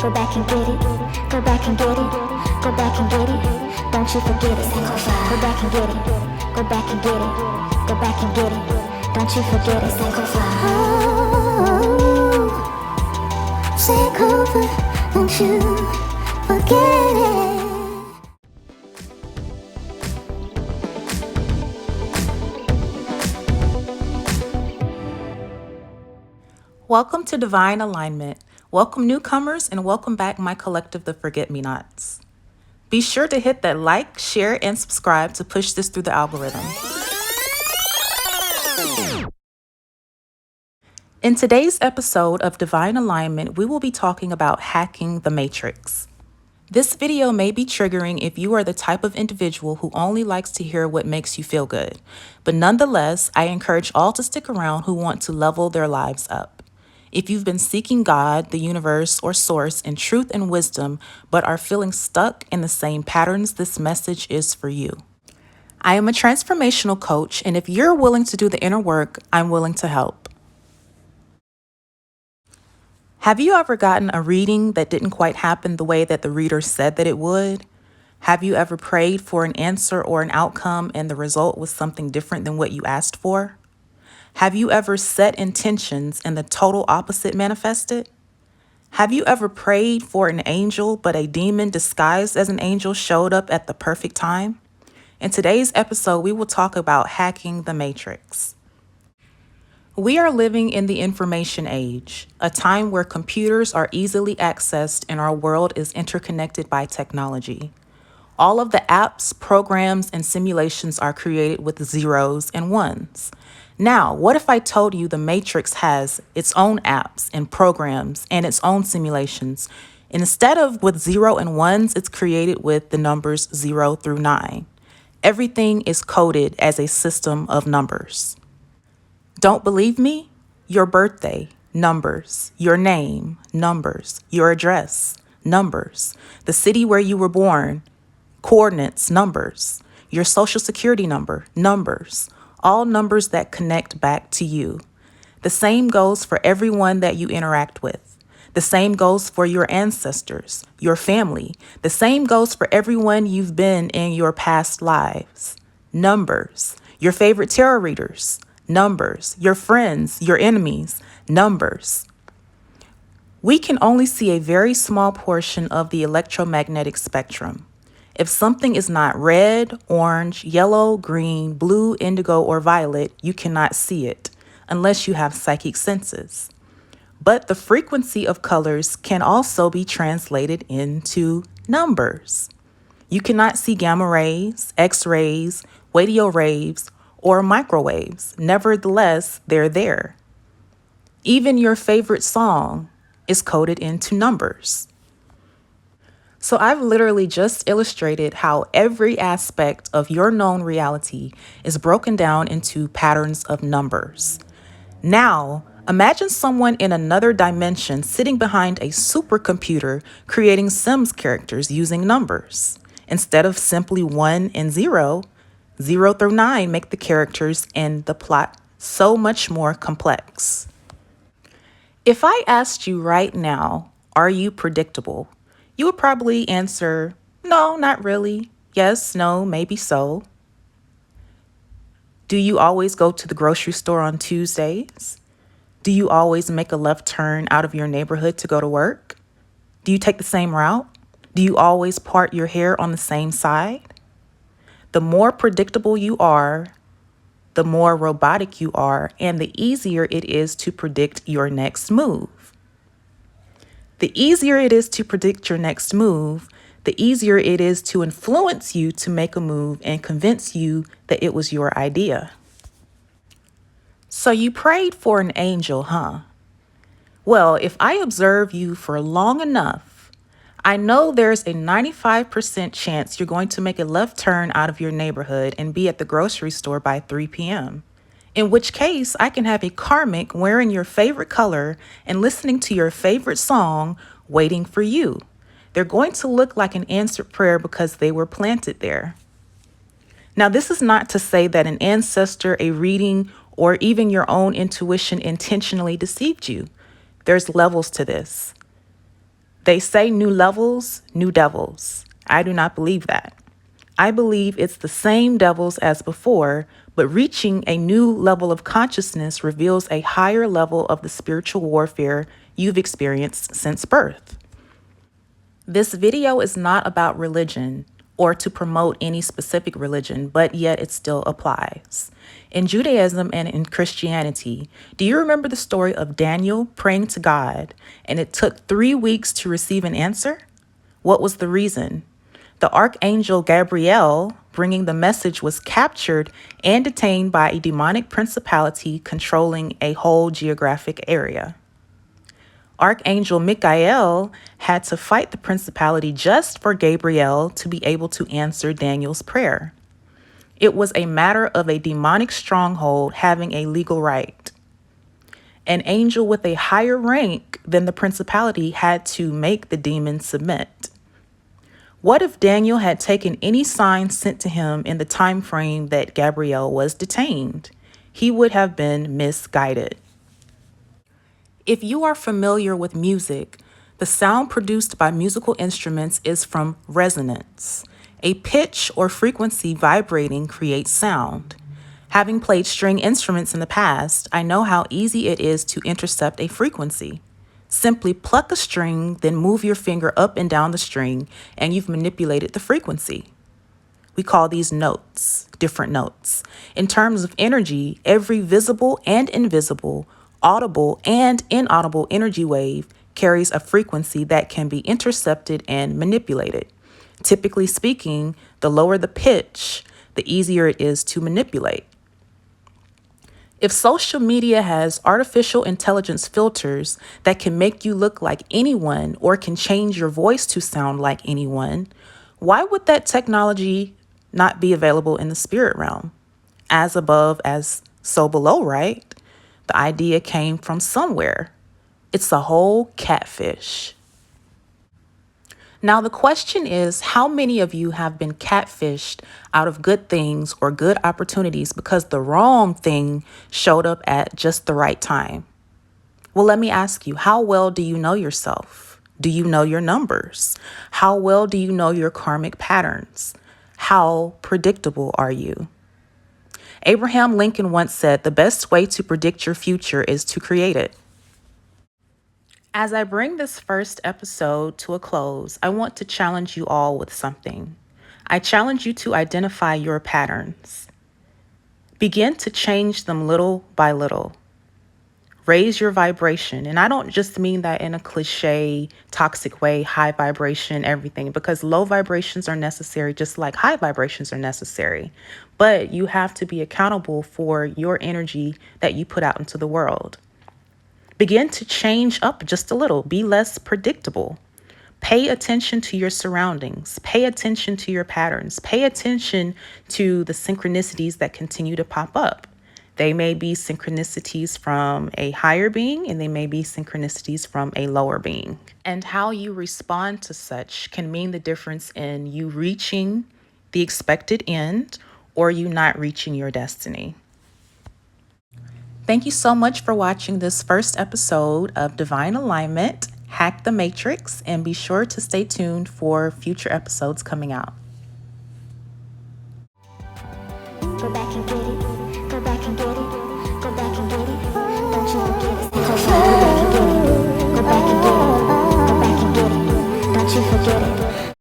Go back and get it. Go back and get it. Go back and get it. Don't you forget it. Go back and get it. Go back and get it. Go back and get it. Don't you forget it. Oh, take over. Don't you forget it. Welcome to Divine Alignment. Welcome newcomers and welcome back my collective the Forget-Me-Nots. Be sure to hit that like, share, and subscribe to push this through the algorithm. In today's episode of Divine Alignment, we will be talking about hacking the matrix. This video may be triggering if you are the type of individual who only likes to hear what makes you feel good, but nonetheless, I encourage all to stick around who want to level their lives up. If you've been seeking God, the universe, or source in truth and wisdom, but are feeling stuck in the same patterns, this message is for you. I am a transformational coach, and if you're willing to do the inner work, I'm willing to help. Have you ever gotten a reading that didn't quite happen the way that the reader said that it would? Have you ever prayed for an answer or an outcome and the result was something different than what you asked for? Have you ever set intentions and the total opposite manifested? Have you ever prayed for an angel, but a demon disguised as an angel showed up at the perfect time? In today's episode, we will talk about hacking the matrix. We are living in the information age, a time where computers are easily accessed and our world is interconnected by technology. All of the apps, programs, and simulations are created with zeros and ones. Now, what if I told you the Matrix has its own apps and programs and its own simulations? And instead of with 0 and 1s, it's created with the numbers 0 through 9. Everything is coded as a system of numbers. Don't believe me? Your birthday, numbers. Your name, numbers. Your address, numbers. The city where you were born, coordinates, numbers. Your social security number, numbers. All numbers that connect back to you. The same goes for everyone that you interact with. The same goes for your ancestors, your family. The same goes for everyone you've been in your past lives. Numbers. Your favorite tarot readers, numbers. Your friends, your enemies, numbers. We can only see a very small portion of the electromagnetic spectrum. If something is not red, orange, yellow, green, blue, indigo, or violet, you cannot see it unless you have psychic senses. But the frequency of colors can also be translated into numbers. You cannot see gamma rays, X-rays, radio waves, or microwaves. Nevertheless, they're there. Even your favorite song is coded into numbers. So I've literally just illustrated how every aspect of your known reality is broken down into patterns of numbers. Now, imagine someone in another dimension sitting behind a supercomputer creating Sims characters using numbers. Instead of simply 1 and 0, 0 through 9 make the characters and the plot so much more complex. If I asked you right now, are you predictable? You would probably answer, no, not really. Yes, no, maybe so. Do you always go to the grocery store on Tuesdays? Do you always make a left turn out of your neighborhood to go to work? Do you take the same route? Do you always part your hair on the same side? The more predictable you are, the more robotic you are, and the easier it is to predict your next move. The easier it is to predict your next move, the easier it is to influence you to make a move and convince you that it was your idea. So you prayed for an angel, huh? Well, if I observe you for long enough, I know there's a 95% chance you're going to make a left turn out of your neighborhood and be at the grocery store by 3 p.m. In which case, I can have a karmic wearing your favorite color and listening to your favorite song waiting for you. They're going to look like an answered prayer because they were planted there. Now, this is not to say that an ancestor, a reading, or even your own intuition intentionally deceived you. There's levels to this. They say new levels, new devils. I do not believe that. I believe it's the same devils as before, but reaching a new level of consciousness reveals a higher level of the spiritual warfare you've experienced since birth. This video is not about religion or to promote any specific religion, but yet it still applies. In Judaism and in Christianity, do you remember the story of Daniel praying to God and it took 3 weeks to receive an answer? What was the reason? The archangel Gabriel, bringing the message, was captured and detained by a demonic principality controlling a whole geographic area. Archangel Michael had to fight the principality just for Gabriel to be able to answer Daniel's prayer. It was a matter of a demonic stronghold having a legal right. An angel with a higher rank than the principality had to make the demon submit. What if Daniel had taken any sign sent to him in the time frame that Gabriel was detained? He would have been misguided. If you are familiar with music, the sound produced by musical instruments is from resonance. A pitch or frequency vibrating creates sound. Having played string instruments in the past, I know how easy it is to intercept a frequency. Simply pluck a string, then move your finger up and down the string, and you've manipulated the frequency. We call these notes, different notes. In terms of energy, every visible and invisible, audible and inaudible energy wave carries a frequency that can be intercepted and manipulated. Typically speaking, the lower the pitch, the easier it is to manipulate. If social media has artificial intelligence filters that can make you look like anyone or can change your voice to sound like anyone, why would that technology not be available in the spirit realm? As above, as so below, right? The idea came from somewhere. It's a whole catfish. Now, the question is, how many of you have been catfished out of good things or good opportunities because the wrong thing showed up at just the right time? Well, let me ask you, how well do you know yourself? Do you know your numbers? How well do you know your karmic patterns? How predictable are you? Abraham Lincoln once said, the best way to predict your future is to create it. As I bring this first episode to a close, I want to challenge you all with something. I challenge you to identify your patterns. Begin to change them little by little. Raise your vibration. And I don't just mean that in a cliche, toxic way, high vibration, everything, because low vibrations are necessary, just like high vibrations are necessary. But you have to be accountable for your energy that you put out into the world. Begin to change up just a little. Be less predictable. Pay attention to your surroundings. Pay attention to your patterns. Pay attention to the synchronicities that continue to pop up. They may be synchronicities from a higher being, and they may be synchronicities from a lower being. And how you respond to such can mean the difference in you reaching the expected end or you not reaching your destiny. Thank you so much for watching this first episode of Divine Alignment, Hack the Matrix, and be sure to stay tuned for future episodes coming out. Go back and get it. Go back and get it. Go back and get it. Don't you forget it. Go back and get it. Go back and get it. Go back and get it. Don't you forget it.